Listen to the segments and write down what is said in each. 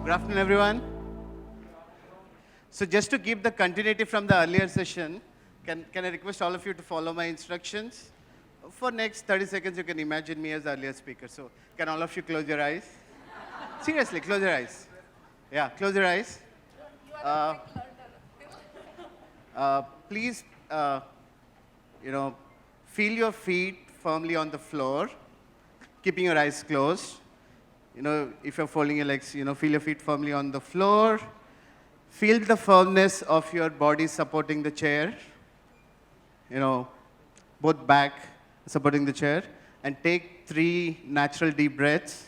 Good afternoon, everyone. So just to keep the continuity from the earlier session, can I request all of you to follow my instructions? For next 30 seconds, you can imagine me as the earlier speaker. So can all of you close your eyes? Seriously, close your eyes. Yeah, close your eyes. Please, feel your feet firmly on the floor, keeping your eyes closed. If you're folding your legs, feel your feet firmly on the floor. Feel the firmness of your body supporting the chair. Both back supporting the chair. And take 3 natural deep breaths.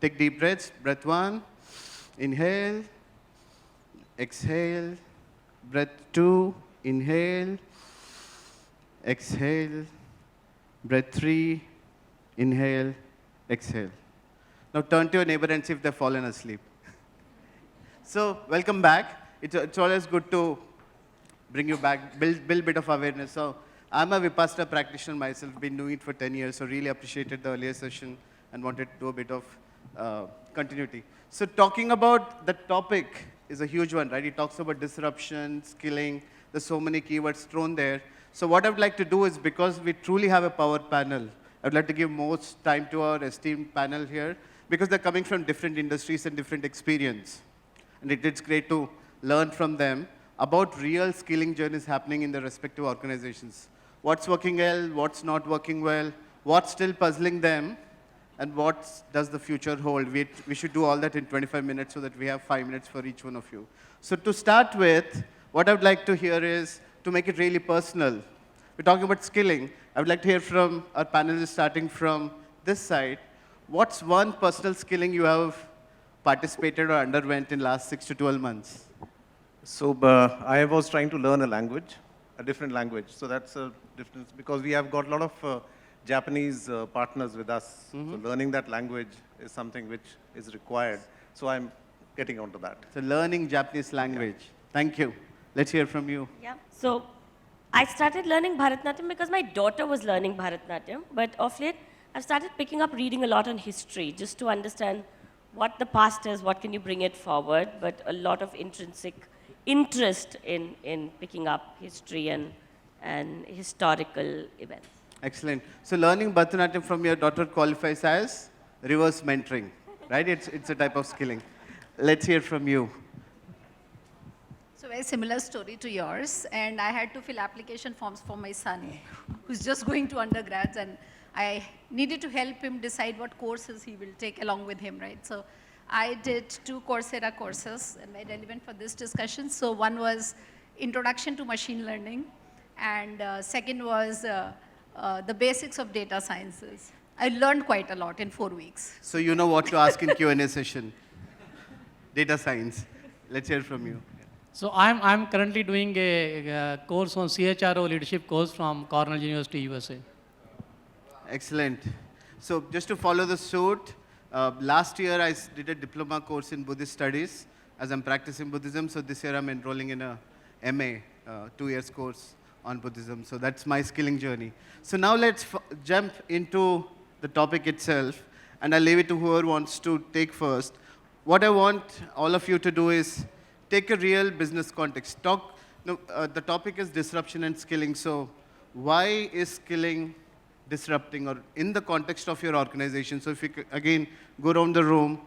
Take deep breaths. Breath 1. Inhale. Exhale. Breath 2. Inhale. Exhale. Breath 3. Inhale. Exhale. Now turn to your neighbor and see if they've fallen asleep. So welcome back. It's always good to bring you back, build a bit of awareness. So I'm a Vipassana practitioner myself, been doing it for 10 years, so really appreciated the earlier session and wanted to do a bit of continuity. So talking about the topic is a huge one, right? It talks about disruption, skilling. There's so many keywords thrown there. So what I would like to do is, because we truly have a power panel, I would like to give most time to our esteemed panel here, because they're coming from different industries and different experience. And it's great to learn from them about real skilling journeys happening in their respective organizations. What's working well, what's not working well, what's still puzzling them, and what does the future hold. We should do all that in 25 minutes so that we have 5 minutes for each one of you. So to start with, what I would like to hear is, to make it really personal, we're talking about skilling. I would like to hear from our panelists, starting from this side. What's one personal skilling you have participated or underwent in last 6 to 12 months? So I was trying to learn a language, a different language. So that's a difference, because we have got a lot of Japanese partners with us. Mm-hmm. So learning that language is something which is required. So I'm getting onto that. So learning Japanese language. Yeah. Thank you. Let's hear from you. Yeah. So I started learning Bharatanatyam because my daughter was learning Bharatanatyam. But of late, I've started picking up reading a lot on history, just to understand what the past is, what can you bring it forward, but a lot of intrinsic interest in picking up history and historical events. Excellent. So learning Bharatanatyam from your daughter qualifies as reverse mentoring, right? It's a type of skilling. Let's hear from you. So very similar story to yours, and I had to fill application forms for my son, who's just going to undergrads, and I needed to help him decide what courses he will take along with him, right? So I did 2 Coursera courses, and very relevant for this discussion. So one was Introduction to Machine Learning, and second was the basics of data sciences. I learned quite a lot in 4 weeks. So you know what to ask in Q&A session. Data science. Let's hear from you. So I'm currently doing a course on CHRO leadership course from Cornell University, USA. Excellent. So just to follow the suit, last year I did a diploma course in Buddhist studies as I'm practicing Buddhism. So this year I'm enrolling in a MA, 2 years course on Buddhism. So that's my skilling journey. So now let's jump into the topic itself, and I'll leave it to whoever wants to take first. What I want all of you to do is take a real business context. The topic is disruption and skilling. So why is skilling disrupting, or in the context of your organization? So if you again go around the room,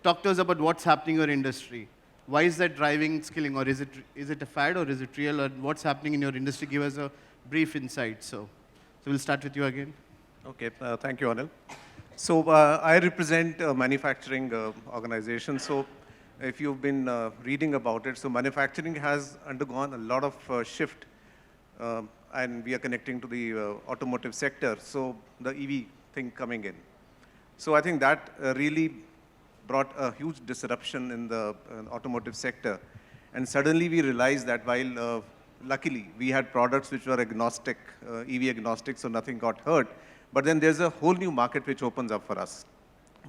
talk to us about what's happening in your industry. Why is that driving skilling, or is it a fad, or is it real, or what's happening in your industry? Give us a brief insight. So we'll start with you again. Okay, thank you, Anil. So I represent a manufacturing organization. So if you've been reading about it, so manufacturing has undergone a lot of shift, and we are connecting to the automotive sector, so the EV thing coming in. So I think that really brought a huge disruption in the automotive sector. And suddenly we realized that while, luckily, we had products which were agnostic, EV agnostic, so nothing got hurt, but then there's a whole new market which opens up for us.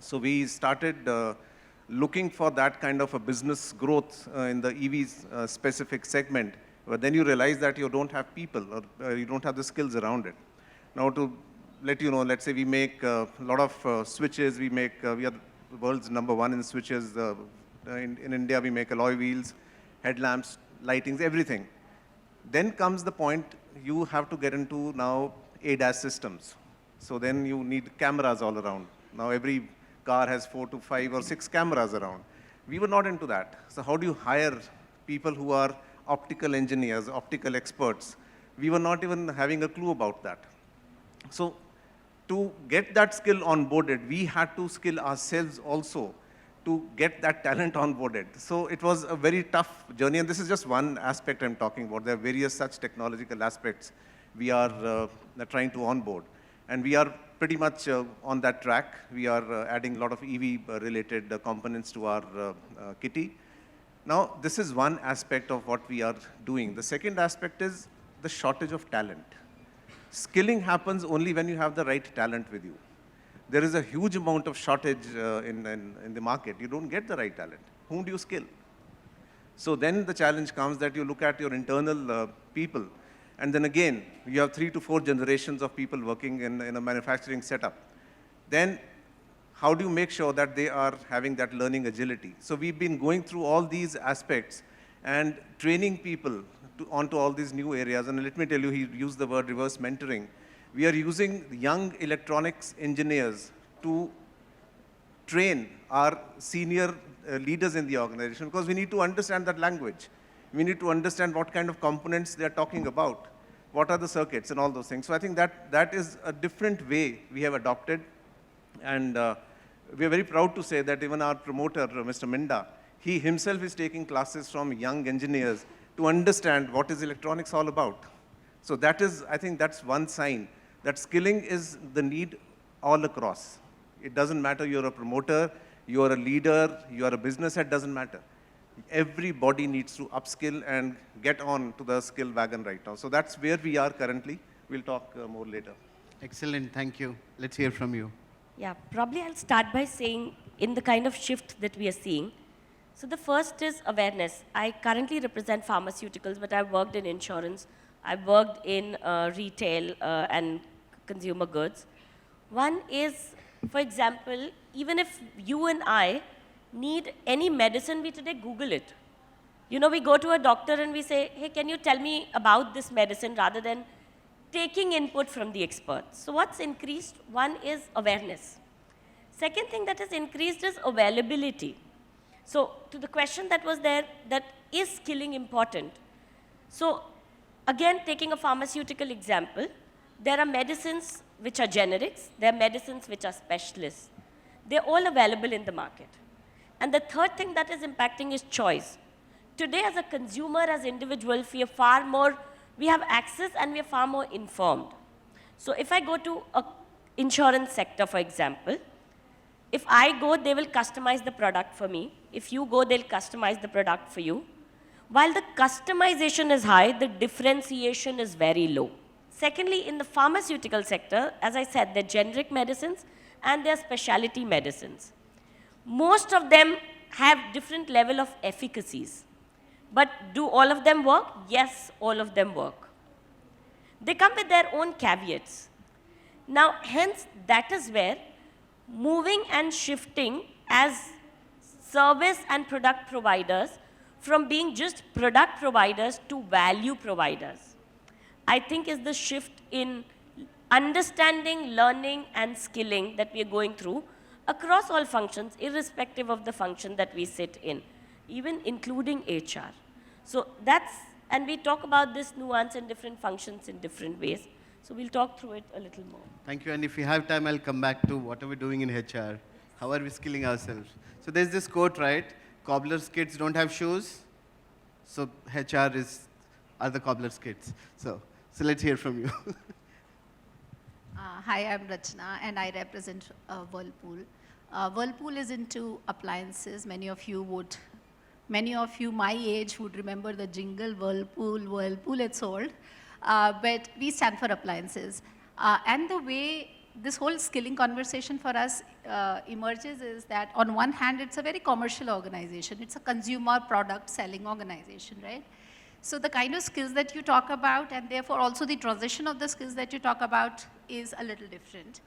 So we started looking for that kind of a business growth in the EV specific segment, but then you realize that you don't have people, or you don't have the skills around it. Now to let you know, let's say we make a lot of switches, we are world's #1 in switches. In India, we make alloy wheels, headlamps, lightings, everything. Then comes the point you have to get into now ADAS systems. So then you need cameras all around. Now every car has 4 to 5 or 6 cameras around. We were not into that. So how do you hire people who are optical engineers, optical experts? We were not even having a clue about that. So to get that skill onboarded, we had to skill ourselves also to get that talent onboarded. So it was a very tough journey, and this is just one aspect I'm talking about. There are various such technological aspects we are trying to onboard. And we are pretty much on that track. We are adding a lot of EV-related components to our kitty. Now, this is one aspect of what we are doing. The second aspect is the shortage of talent. Skilling happens only when you have the right talent with you. There is a huge amount of shortage in the market. You don't get the right talent. Whom do you skill? So then the challenge comes that you look at your internal people, and then again, you have 3 to 4 generations of people working in a manufacturing setup. Then how do you make sure that they are having that learning agility? So we've been going through all these aspects and training people onto all these new areas. And let me tell you, he used the word reverse mentoring. We are using young electronics engineers to train our senior leaders in the organization, because we need to understand that language. We need to understand what kind of components they're talking about, what are the circuits and all those things. So I think that is a different way we have adopted. And we are very proud to say that even our promoter, Mr. Minda, he himself is taking classes from young engineers to understand what is electronics all about. So that is, I think that's one sign that skilling is the need all across. It doesn't matter you're a promoter, you're a leader, you're a business head, doesn't matter. Everybody needs to upskill and get on to the skill wagon right now. So that's where we are currently. We'll talk more later. Excellent, thank you. Let's hear from you. Yeah, probably I'll start by saying in the kind of shift that we are seeing. So the first is awareness. I currently represent pharmaceuticals, but I've worked in insurance. I've worked in retail and consumer goods. One is, for example, even if you and I need any medicine, we today Google it. You know, we go to a doctor and we say, hey, can you tell me about this medicine, rather than taking input from the experts. So what's increased? One is awareness. Second thing that has increased is availability. So to the question that was there, that is skilling important? So again, taking a pharmaceutical example, there are medicines which are generics, there are medicines which are specialists. They're all available in the market. And the third thing that is impacting is choice. Today, as a consumer, as individuals, we have access and we are far more informed. So if I go to an insurance sector, for example, if I go, they will customize the product for me. If you go, they'll customize the product for you. While the customization is high, the differentiation is very low. Secondly, in the pharmaceutical sector, as I said, they're generic medicines and they're specialty medicines. Most of them have different level of efficacies. But do all of them work? Yes, all of them work. They come with their own caveats. Now, hence, that is where moving and shifting as service and product providers from being just product providers to value providers, I think is the shift in understanding, learning, and skilling that we are going through across all functions, irrespective of the function that we sit in, even including HR. So that's, and we talk about this nuance in different functions in different ways. So we'll talk through it a little more. Thank you, and if we have time, I'll come back to what are we doing in HR? How are we skilling ourselves? So there's this quote, right? Cobbler's kids don't have shoes, so HR are the cobbler's kids. So let's hear from you. Hi, I'm Rachna, and I represent Whirlpool. Whirlpool is into appliances. Many of you my age would remember the jingle, Whirlpool, it's old. But we stand for appliances. And the way this whole skilling conversation for us emerges is that on one hand, it's a very commercial organization. It's a consumer product selling organization, right? So the kind of skills that you talk about, and therefore also the transition of the skills that you talk about, is a little different.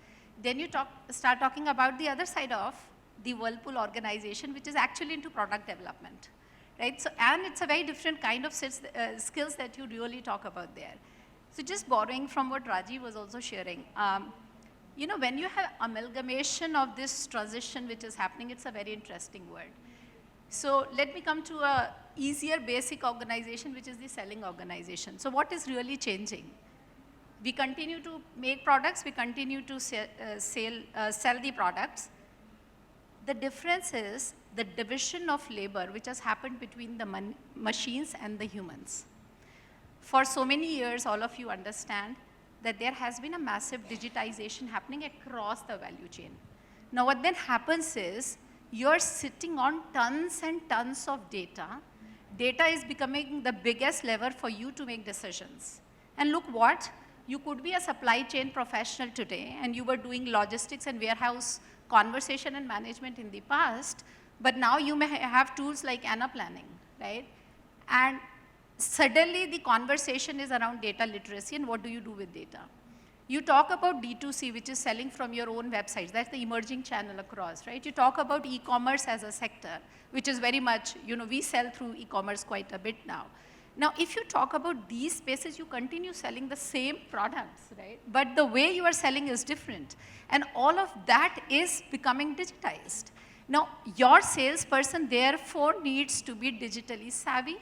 Then you start talking about the other side of the Whirlpool organization, which is actually into product development, right? So, and it's a very different kind of skills that you really talk about there. So just borrowing from what Rajiv was also sharing, you know, when you have amalgamation of this transition which is happening, it's a very interesting word. So let me come to a easier basic organization, which is the selling organization. So what is really changing? We continue to make products, we continue to sell the products. The difference is the division of labor which has happened between the machines and the humans. For so many years, all of you understand that there has been a massive digitization happening across the value chain. Now what then happens is, you're sitting on tons and tons of data. Data is becoming the biggest lever for you to make decisions. And look what, you could be a supply chain professional today and you were doing logistics and warehouse conversation and management in the past, but now you may have tools like Anna Planning, right? And suddenly the conversation is around data literacy and what do you do with data. You talk about D2C, which is selling from your own websites. That's the emerging channel across, right? You talk about e-commerce as a sector, which is very much, you know, we sell through e-commerce quite a bit now. Now, if you talk about these spaces, you continue selling the same products, right? But the way you are selling is different. And all of that is becoming digitized. Now, your salesperson, therefore, needs to be digitally savvy,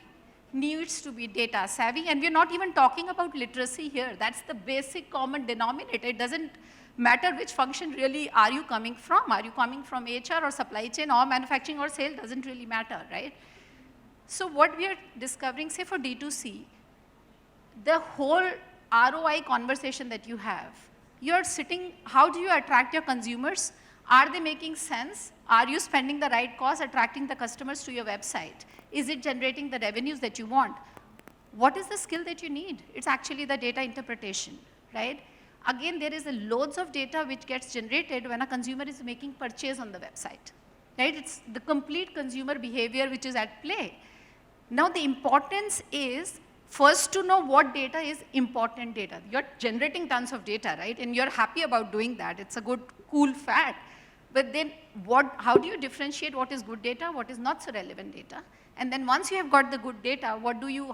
needs to be data savvy, and we're not even talking about literacy here. That's the basic common denominator. It doesn't matter which function really are you coming from. Are you coming from HR or supply chain or manufacturing or sales? Doesn't really matter, right? So what we are discovering, say for D2C, the whole ROI conversation that you have, you're sitting, how do you attract your consumers? Are they making sense? Are you spending the right cost attracting the customers to your website? Is it generating the revenues that you want? What is the skill that you need? It's actually the data interpretation, right? Again, there is a loads of data which gets generated when a consumer is making purchase on the website, right? It's the complete consumer behavior which is at play. Now, the importance is first to know what data is important data. You're generating tons of data, right? And you're happy about doing that. It's a good, cool fact. But then how do you differentiate what is good data, what is not so relevant data? And then once you have got the good data,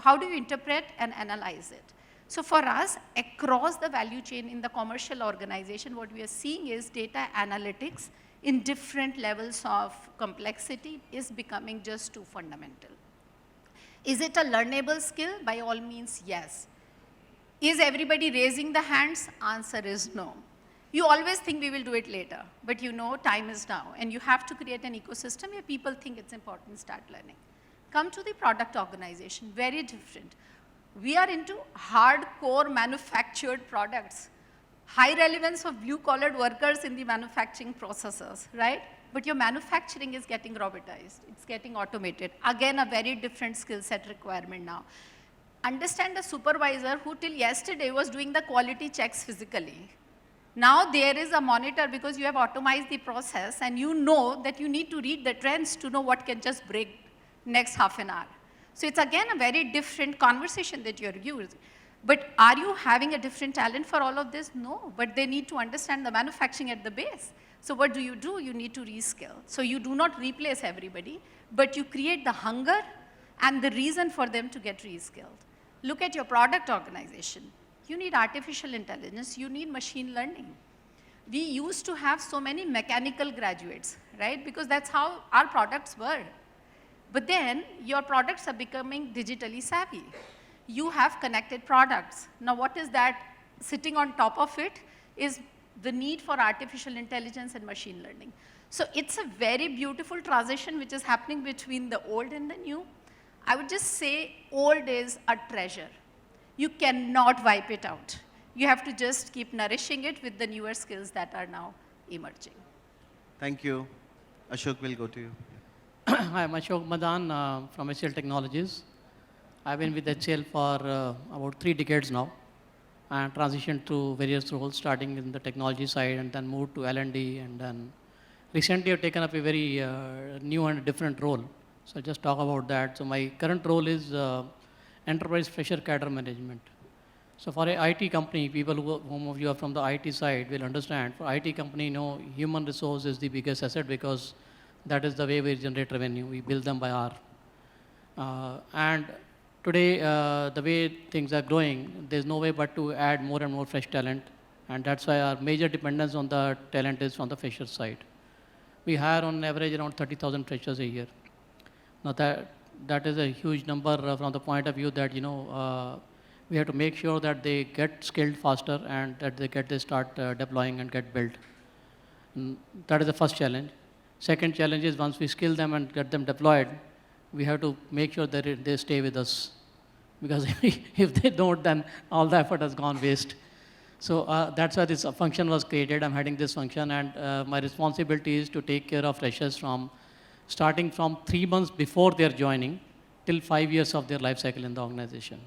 how do you interpret and analyze it? So for us, across the value chain in the commercial organization, what we are seeing is data analytics in different levels of complexity is becoming just too fundamental. Is it a learnable skill? By all means, yes. Is everybody raising the hands? Answer is no. You always think we will do it later, but you know time is now, and you have to create an ecosystem where people think it's important, start learning. Come to the product organization, very different. We are into hardcore manufactured products, high relevance of blue-collar workers in the manufacturing processes, right? But your manufacturing is getting robotized, it's getting automated. Again, a very different skill set requirement now. Understand a supervisor who till yesterday was doing the quality checks physically. Now there is a monitor because you have automized the process and you know that you need to read the trends to know what can just break next half an hour. So it's again a very different conversation that you're using. But are you having a different talent for all of this? No, but they need to understand the manufacturing at the base. So what do? You need to reskill. So you do not replace everybody, but you create the hunger and the reason for them to get reskilled. Look at your product organization. You need artificial intelligence, you need machine learning. We used to have so many mechanical graduates, right? Because that's how our products were. But then your products are becoming digitally savvy. You have connected products. Now what is that sitting on top of it is the need for artificial intelligence and machine learning. So it's a very beautiful transition which is happening between the old and the new. I would just say old is a treasure. You cannot wipe it out. You have to just keep nourishing it with the newer skills that are now emerging. Thank you. Ashok will go to you. Hi, I'm Ashok Madan from HCL Technologies. I've been with HCL for about 3 decades now and transitioned through various roles, starting in the technology side and then moved to L&D, and then recently I've taken up a very new and different role. So I'll just talk about that. So my current role is enterprise fresher cadre management. So for an IT company, people whom of you are from the IT side will understand. For IT company, human resource is the biggest asset because That is the way we generate revenue. We bill them by hour. And today, the way things are growing, there's no way but to add more and more fresh talent. And that's why our major dependence on the talent is on the fresher side. We hire on average around 30,000 freshers a year. Now that is a huge number from the point of view that, we have to make sure that they get skilled faster and that they start deploying and get built. And that is the first challenge. Second challenge is once we skill them and get them deployed, we have to make sure that they stay with us. Because if they don't, then all the effort has gone waste. So that's why this function was created. I'm heading this function, and my responsibility is to take care of freshers starting from 3 months before they're joining till 5 years of their life cycle in the organization.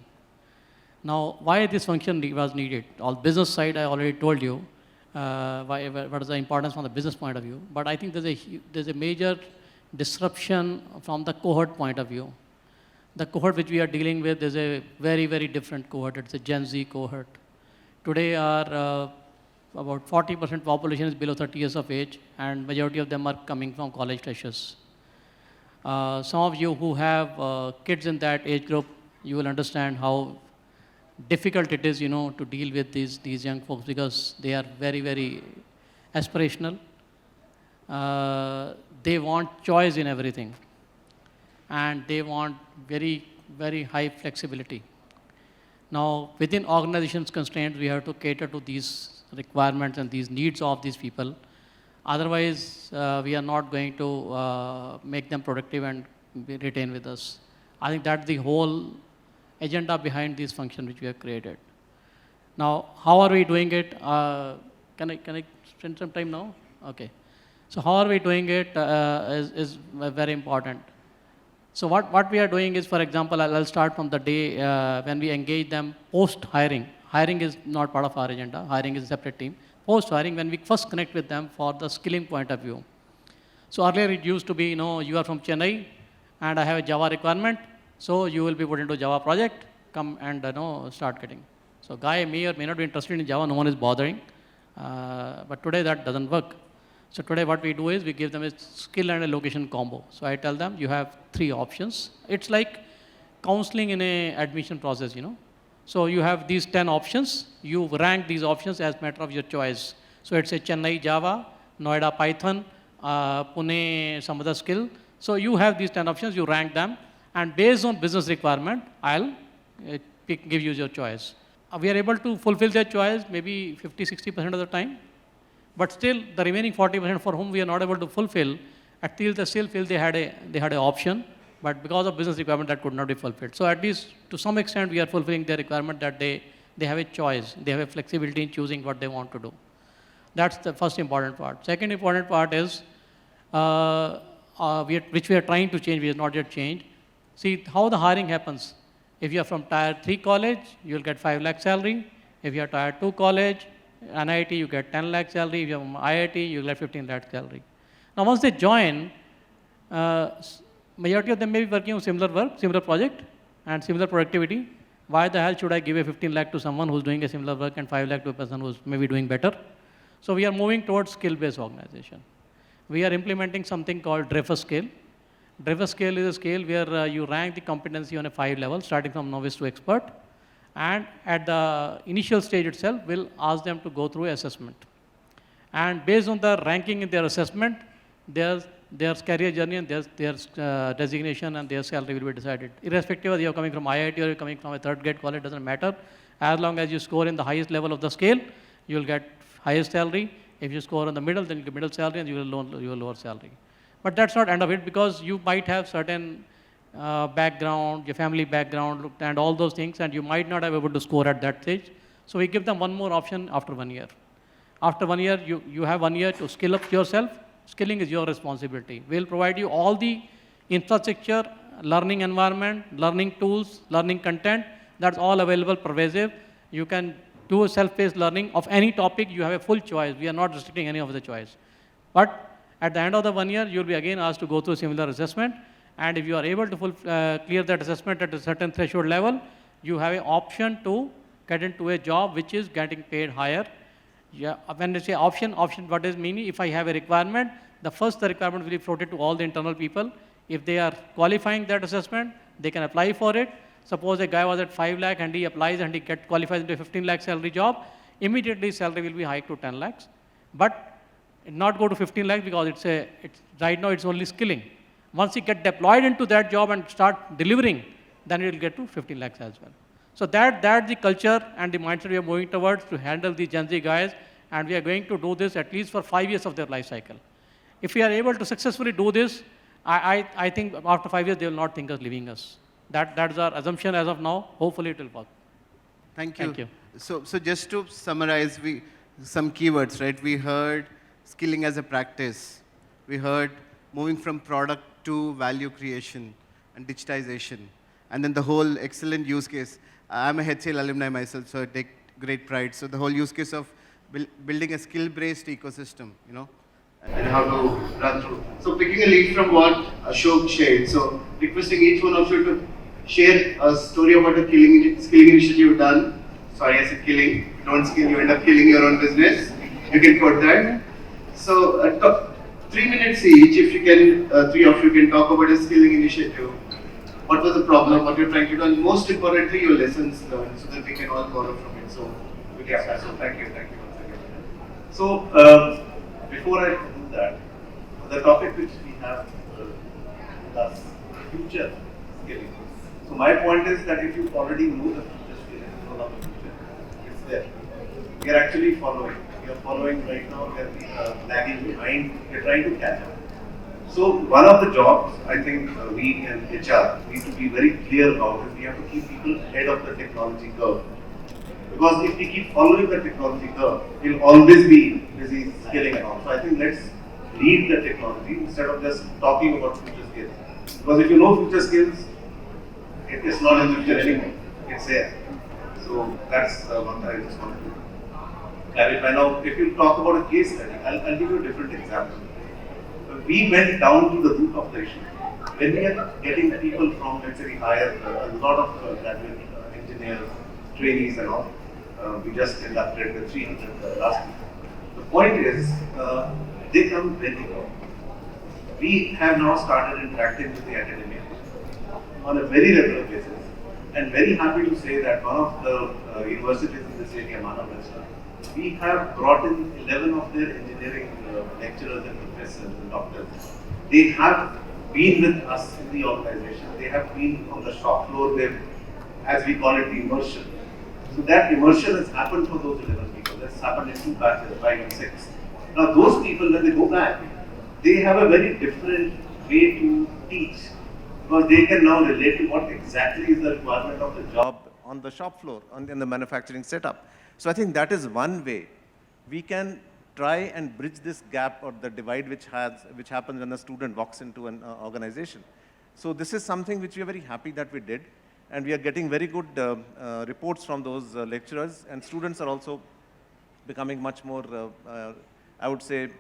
Now, why this function was needed? On business side, I already told you what is the importance from the business point of view. But I think there's a major disruption from the cohort point of view. The cohort which we are dealing with is a very, very different cohort. It's a Gen Z cohort. Today, our about 40% population is below 30 years of age, and majority of them are coming from college freshers. Some of you who have kids in that age group, you will understand how difficult it is, to deal with these young folks because they are very, very aspirational. They want choice in everything, and they want very, very high flexibility. Now, within organizations' constraints, we have to cater to these requirements and these needs of these people. Otherwise, we are not going to make them productive and retain with us. I think that's the whole agenda behind this function which we have created. Now, how are we doing it? Can I spend some time now? Okay. So how are we doing it is very important. So what we are doing is, for example, I'll start from the day when we engage them post-hiring. Hiring is not part of our agenda. Hiring is a separate team. Post-hiring, when we first connect with them for the skilling point of view. So earlier it used to be, you are from Chennai, and I have a Java requirement, so you will be put into a Java project, come and start getting. So guy may or may not be interested in Java, no one is bothering. But today that doesn't work. So today what we do is we give them a skill and a location combo. So I tell them you have 3 options. It's like counseling in a admission process, So you have these 10 options. You rank these options as matter of your choice. So it's a Chennai Java, Noida Python, Pune some other skill. So you have these 10 options, you rank them, and based on business requirement, I'll give you your choice. We are able to fulfill their choice maybe 50-60% of the time. But still, the remaining 40% for whom we are not able to fulfill, until they still feel they had an option, but because of business requirement, that could not be fulfilled. So at least to some extent, we are fulfilling their requirement that they have a choice, they have a flexibility in choosing what they want to do. That's the first important part. Second important part is, which we are trying to change, we have not yet changed. See how the hiring happens. If you are from Tier 3 college, you will get 5 lakh salary. If you are Tier 2 college, NIT, you get 10 lakh salary. If you are from IIT, you get 15 lakh salary. Now, once they join, majority of them may be working on similar work, similar project, and similar productivity. Why the hell should I give a 15 lakh to someone who's doing a similar work and 5 lakh to a person who's maybe doing better? So we are moving towards skill-based organization. We are implementing something called ETHRFutureSkills scale. ETHRFutureSkills scale is a scale where you rank the competency on a 5 level, starting from novice to expert. And at the initial stage itself, we'll ask them to go through assessment. And based on the ranking in their assessment, their career journey and their designation and their salary will be decided. Irrespective of you're coming from IIT or you're coming from a third grade college, doesn't matter. As long as you score in the highest level of the scale, you'll get highest salary. If you score in the middle, then you get middle salary and you will lower salary. But that's not end of it, because you might have certain background, your family background, and all those things, and you might not have able to score at that stage. So we give them one more option after 1 year. After 1 year, you have 1 year to skill up yourself. Skilling is your responsibility. We'll provide you all the infrastructure, learning environment, learning tools, learning content. That's all available, pervasive. You can do a self-paced learning of any topic. You have a full choice. We are not restricting any of the choice. But at the end of the 1 year, you'll be again asked to go through a similar assessment. And if you are able to clear that assessment at a certain threshold level, you have an option to get into a job which is getting paid higher. Yeah, when they say option, what does mean? If I have a requirement, the requirement will be floated to all the internal people. If they are qualifying that assessment, they can apply for it. Suppose a guy was at 5 lakh and he applies and he qualifies into a 15 lakh salary job, immediately salary will be hiked to 10 lakhs. But not go to 15 lakhs because right now it's only skilling. Once he get deployed into that job and start delivering, then it will get to 15 lakhs as well. So that's the culture and the mindset we are moving towards to handle the Gen Z guys, and we are going to do this at least for 5 years of their life cycle. If we are able to successfully do this, I think after 5 years they will not think of leaving us. That's our assumption as of now. Hopefully it will work. Thank you. Thank you. So just to summarize, some keywords, right? We heard skilling as a practice. We heard moving from product to value creation and digitization. And then the whole excellent use case. I'm a HCL alumni myself, so I take great pride. So the whole use case of building a skill-based ecosystem, you know, and how to run through. So picking a lead from what Ashok shared. So requesting each one of you to share a story about a skilling initiative you've done. Sorry, I said killing. If you don't skill, you end up killing your own business. You can quote that. So 3 minutes each, if you can, 3 of you can talk about a skilling initiative. What was the problem, what you're trying to do, and most importantly, your lessons learned, so that we can all borrow from it. So, So thank you once again. So before I do that, the topic which we have with us, future skilling. So my point is that if you already know the future skilling, you know the future, it's there. We are actually following. We are following right now. We are lagging behind. We are trying to catch up. So one of the jobs I think we in HR need to be very clear about is we have to keep people ahead of the technology curve. Because if we keep following the technology curve, we'll always be busy skilling and all. So I think let's lead the technology instead of just talking about future skills. Because if you know future skills, it is not in the future anymore. It's there. So that's what I just wanted to clarify. Now, if you talk about a case study, I'll give you a different example. We went down to the root of the issue. When we are getting people from, let's say, we hire a lot of graduate engineers, trainees and all. We just inducted the 300 last week. The point is, they come very well. We have now started interacting with the academia on a very regular basis, and very happy to say that one of the universities in this area, Manavesta, we have brought in 11 of their engineering lecturers and professors and doctors. They have been with us in the organization. They have been on the shop floor with, as we call it, the immersion. So that immersion has happened for those 11 people. That's happened in 2 batches, 5 and 6. Now those people, when they go back, they have a very different way to teach, because they can now relate to what exactly is the requirement of the job on the shop floor, in the manufacturing setup. So I think that is one way we can try and bridge this gap or the divide which happens when a student walks into an organization. So this is something which we are very happy that we did, and we are getting very good reports from those lecturers, and students are also becoming much more, I would say,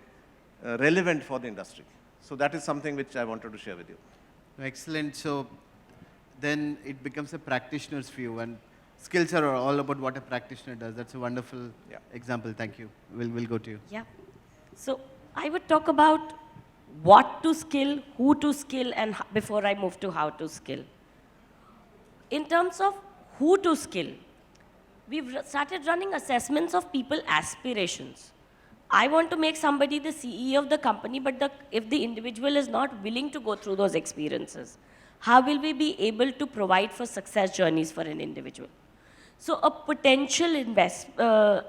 relevant for the industry. So that is something which I wanted to share with you. Excellent. So then it becomes a practitioner's view, and skills are all about what a practitioner does. That's a wonderful example. Thank you. We'll go to you. Yeah. So I would talk about what to skill, who to skill, and before I move to how to skill. In terms of who to skill, we've started running assessments of people aspirations. I want to make somebody the CEO of the company, but if the individual is not willing to go through those experiences, how will we be able to provide for success journeys for an individual? So a potential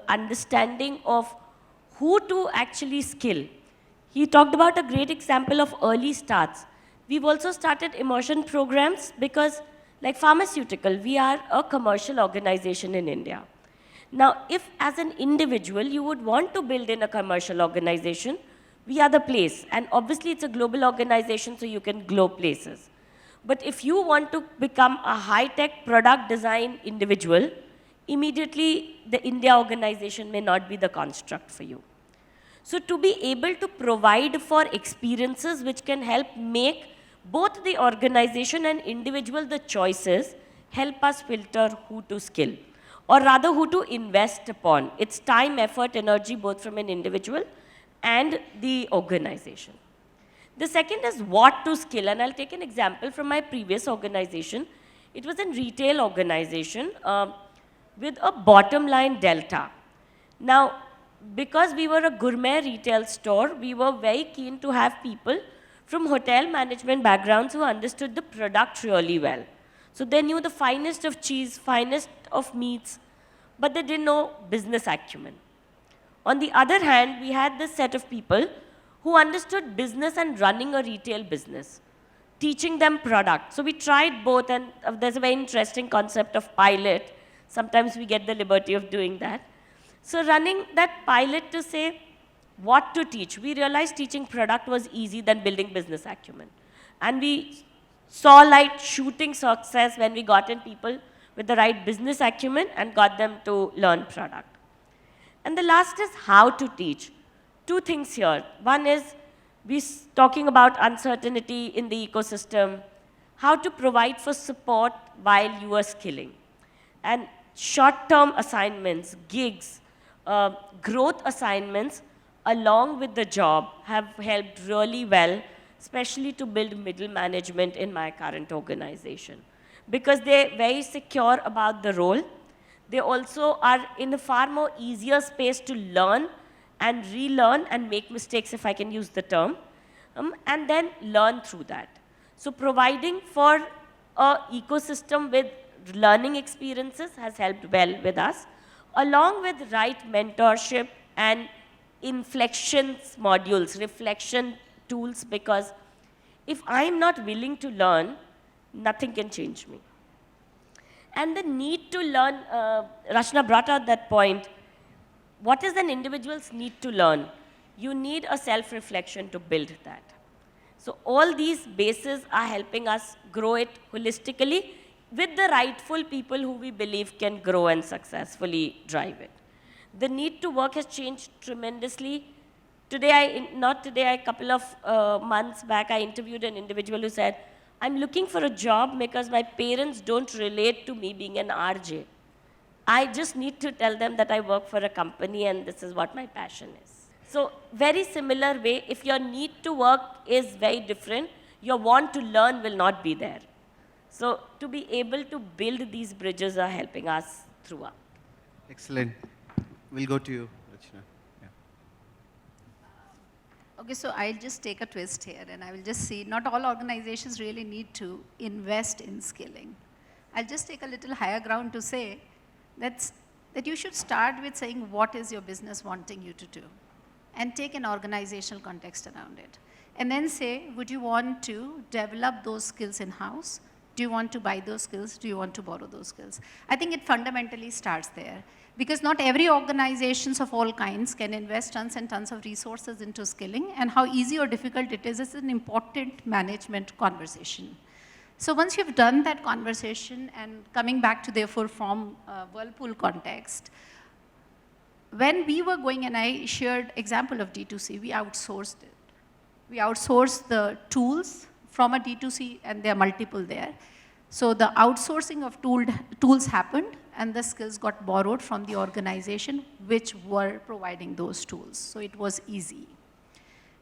understanding of who to actually skill. He talked about a great example of early starts. We've also started immersion programs because, like pharmaceutical, we are a commercial organization in India. Now, if as an individual you would want to build in a commercial organization, we are the place. And obviously it's a global organization, so you can glow places. But if you want to become a high-tech product design individual, immediately the India organization may not be the construct for you. So to be able to provide for experiences which can help make both the organization and individual the choices, help us filter who to skill, or rather who to invest upon. It's time, effort, energy, both from an individual and the organization. The second is what to skill, and I'll take an example from my previous organization. It was a retail organization with a bottom line delta. Now, because we were a gourmet retail store, we were very keen to have people from hotel management backgrounds who understood the product really well. So they knew the finest of cheese, finest of meats, but they didn't know business acumen. On the other hand, we had this set of people who understood business and running a retail business, teaching them product. So we tried both, and there's a very interesting concept of pilot. Sometimes we get the liberty of doing that. So running that pilot to say what to teach, we realized teaching product was easy than building business acumen. And we saw like shooting success when we got in people with the right business acumen and got them to learn product. And the last is how to teach. Two things here. One is we're talking about uncertainty in the ecosystem, how to provide for support while you are skilling. And short-term assignments, gigs, growth assignments along with the job have helped really well, especially to build middle management in my current organization. Because they're very secure about the role. They also are in a far more easier space to learn and relearn and make mistakes, if I can use the term, and then learn through that. So providing for an ecosystem with learning experiences has helped well with us, along with right mentorship and inflections modules, reflection tools, because if I'm not willing to learn, nothing can change me. And the need to learn, Rachna brought out that point. What is an individual's need to learn? You need a self-reflection to build that. So all these bases are helping us grow it holistically with the rightful people who we believe can grow and successfully drive it. The need to work has changed tremendously. Today, a couple of months back, I interviewed an individual who said, I'm looking for a job because my parents don't relate to me being an RJ. I just need to tell them that I work for a company and this is what my passion is. So very similar way, if your need to work is very different, your want to learn will not be there. So to be able to build these bridges are helping us throughout. Excellent. We'll go to you, Rachna. Yeah. Okay, so I'll just take a twist here and I will just see, not all organizations really need to invest in skilling. I'll just take a little higher ground to say that you should start with saying what is your business wanting you to do and take an organizational context around it. And then say, would you want to develop those skills in-house? Do you want to buy those skills? Do you want to borrow those skills? I think it fundamentally starts there. Because not every organizations of all kinds can invest tons and tons of resources into skilling, and how easy or difficult it is an important management conversation. So once you've done that conversation, and coming back to therefore from Whirlpool context, when we were going, and I shared example of D2C, we outsourced it. We outsourced the tools from a D2C, and there are multiple there. So the outsourcing of tools happened, and the skills got borrowed from the organization which were providing those tools. So it was easy.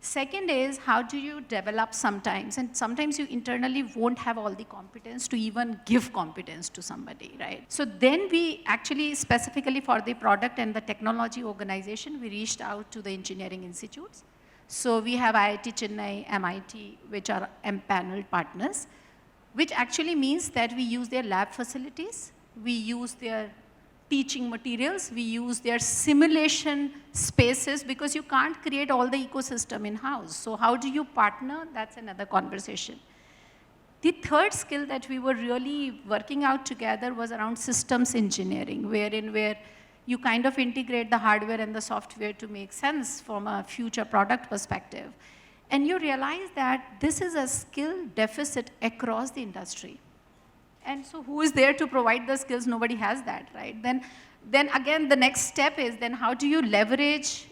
Second is, how do you develop sometimes? And sometimes you internally won't have all the competence to even give competence to somebody, right? So then we actually, specifically for the product and the technology organization, we reached out to the engineering institutes. So we have IIT Chennai, MIT, which are empaneled partners, which actually means that we use their lab facilities, we use their teaching materials, we use their simulation spaces, because you can't create all the ecosystem in-house. So how do you partner? That's another conversation. The third skill that we were really working out together was around systems engineering, where you kind of integrate the hardware and the software to make sense from a future product perspective. And you realize that this is a skill deficit across the industry. And so who is there to provide the skills? Nobody has that, right? Then again, the next step is then how do you leverage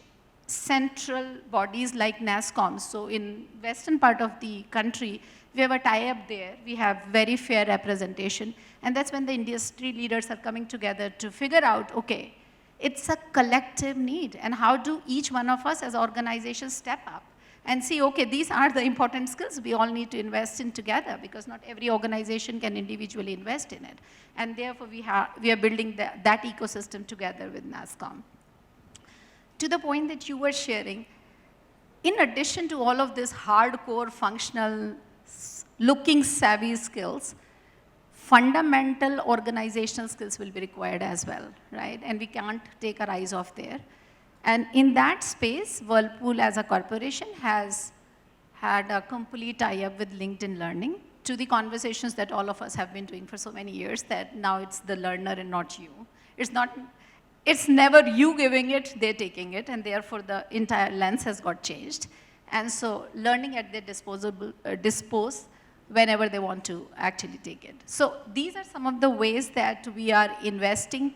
central bodies like NASSCOM? So in western part of the country, we have a tie-up there. We have very fair representation. And that's when the industry leaders are coming together to figure out, okay, it's a collective need. And how do each one of us as organizations step up and see, okay, these are the important skills we all need to invest in together, because not every organization can individually invest in it. And therefore, we are building that ecosystem together with NASSCOM. To the point that you were sharing, in addition to all of this hardcore functional looking savvy skills, fundamental organizational skills will be required as well, right? And we can't take our eyes off there. And in that space, Whirlpool as a corporation has had a complete tie-up with LinkedIn Learning, to the conversations that all of us have been doing for so many years, that now it's the learner and not you. It's never you giving it, they're taking it, and therefore the entire lens has got changed. And so learning at their dispose whenever they want to actually take it. So these are some of the ways that we are investing.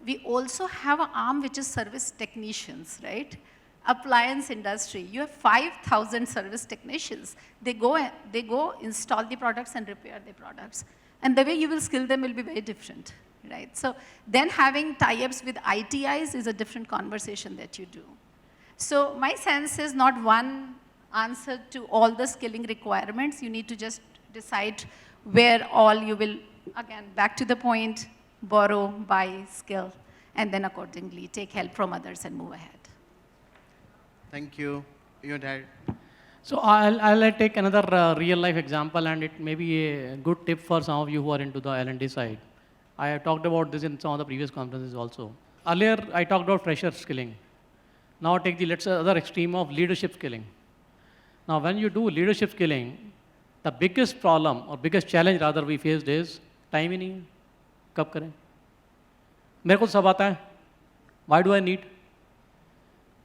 We also have an arm which is service technicians, right? Appliance industry, you have 5,000 service technicians. They go install the products and repair the products. And the way you will skill them will be very different, right? So then having tie-ups with ITIs is a different conversation that you do. So my sense is not one answer to all the skilling requirements. You need to just decide where all you will, again, back to the point, borrow, buy, skill, and then accordingly take help from others and move ahead. Thank you. Your dad. So I'll take another real life example, and it may be a good tip for some of you who are into the L&D side. I have talked about this in some of the previous conferences also. Earlier, I talked about fresher skilling. Now take the, let's say, other extreme of leadership skilling. Now, when you do leadership skilling, the biggest problem or biggest challenge rather we faced is time ही नहीं है, कब करें? मेरे को सब आता है. Why do I need?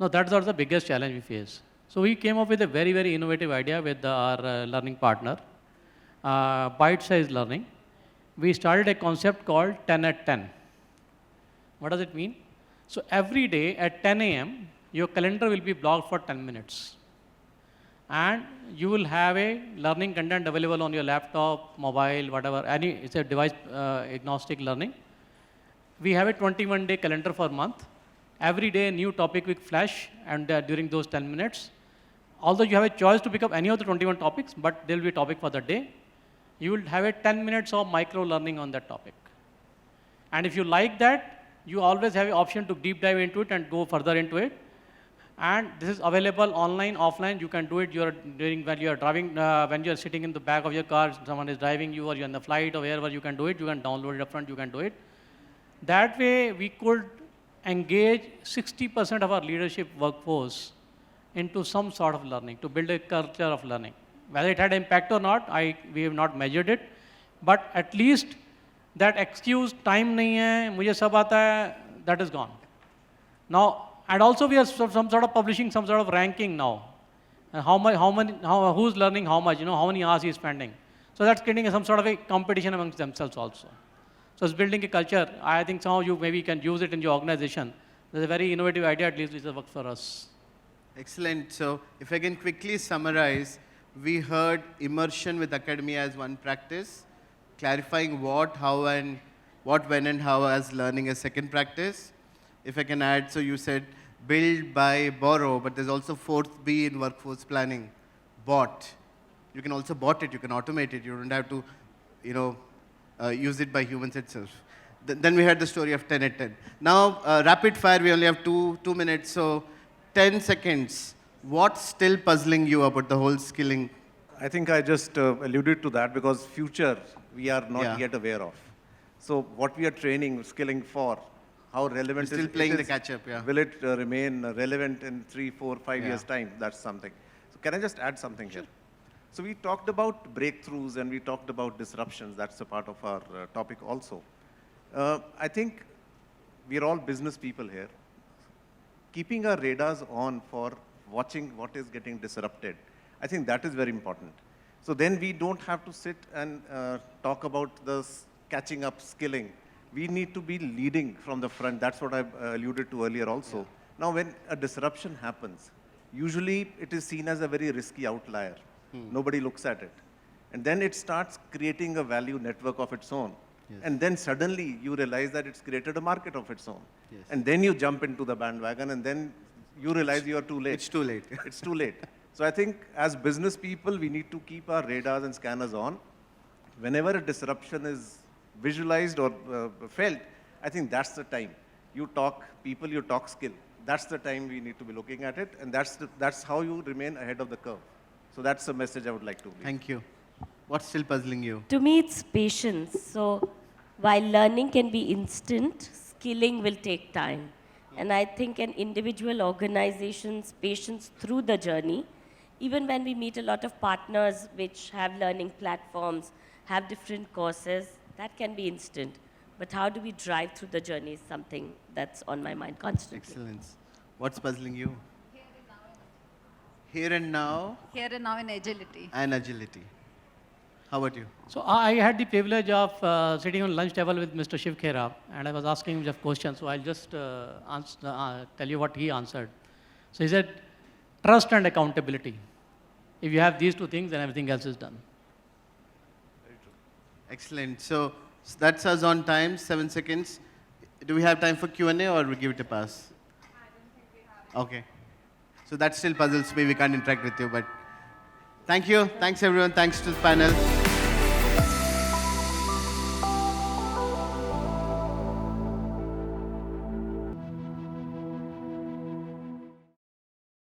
No, that's not the biggest challenge we face. So we came up with a very, very innovative idea with our learning partner, bite-sized learning. We started a concept called 10 at 10. What does it mean? So every day at 10 a.m., your calendar will be blocked for 10 minutes. And you will have a learning content available on your laptop, mobile, whatever, it's a device agnostic learning. We have a 21-day calendar for a month. Every day a new topic will flash, and during those 10 minutes, although you have a choice to pick up any of the 21 topics, but there will be a topic for the day, you will have a 10 minutes of micro learning on that topic. And if you like that, you always have an option to deep dive into it and go further into it. And this is available online, offline. You can do it when you are driving, when you are sitting in the back of your car, someone is driving you, or you're on the flight, or wherever you can do it. You can download it up front, you can do it. That way, we could engage 60% of our leadership workforce into some sort of learning, to build a culture of learning. Whether it had impact or not, we have not measured it. But at least that excuse, time nahi hai, mujhe sab aata hai, that is gone. Now, and also we are some sort of publishing some sort of ranking now. Who's learning how much, how many hours he is spending. So that's creating some sort of a competition amongst themselves also. So it's building a culture. I think some of you maybe can use it in your organization. There's a very innovative idea, at least, which has worked for us. Excellent. So if I can quickly summarize, we heard immersion with academia as one practice, clarifying what, how, and what, when, and how as learning as second practice. If I can add, so you said build, buy, borrow, but there's also fourth B in workforce planning, bot. You can also bot it, you can automate it, you don't have to, use it by humans itself. Then we had the story of 10 at 10. Now, rapid fire, we only have two minutes, so 10 seconds. What's still puzzling you about the whole skilling? I think I just alluded to that, because future we are not yet aware of. So what we are training, skilling for, how relevant We're still playing the catch-up, Will it remain relevant in 3, 4, 5 years' time? That's something. So can I just add something here? So we talked about breakthroughs and we talked about disruptions. That's a part of our topic also. I think we're all business people here. Keeping our radars on for watching what is getting disrupted, I think that is very important. So then we don't have to sit and talk about the catching up skilling. We need to be leading from the front. That's what I alluded to earlier also. Yeah. Now, when a disruption happens, usually it is seen as a very risky outlier. Nobody looks at it. And then it starts creating a value network of its own. Yes. And then suddenly you realize that it's created a market of its own. Yes. And then you jump into the bandwagon, and then you realize you are too late. It's too late. It's too late. So I think as business people, we need to keep our radars and scanners on. Whenever a disruption is visualized or felt, I think that's the time. You talk people, you talk skill. That's the time we need to be looking at it, and that's how you remain ahead of the curve. So that's the message I would like to leave. Thank you. What's still puzzling you? To me, it's patience. So while learning can be instant, skilling will take time. And I think an individual organization's patience through the journey, even when we meet a lot of partners which have learning platforms, have different courses, that can be instant. But how do we drive through the journey is something that's on my mind constantly. Excellence. What's puzzling you? Here and now Here and now in agility. and agility. How about you? So I had the privilege of sitting on lunch table with Mr. Shiv Khera, and I was asking him just questions. So I'll just tell you what he answered. So he said, trust and accountability. If you have these two things, then everything else is done. Excellent. So that's us on time, 7 seconds. Do we have time for Q&A or we give it a pass? I don't think we have. Okay. So that still puzzles me. We can't interact with you, but thank you. Thanks, everyone. Thanks to the panel.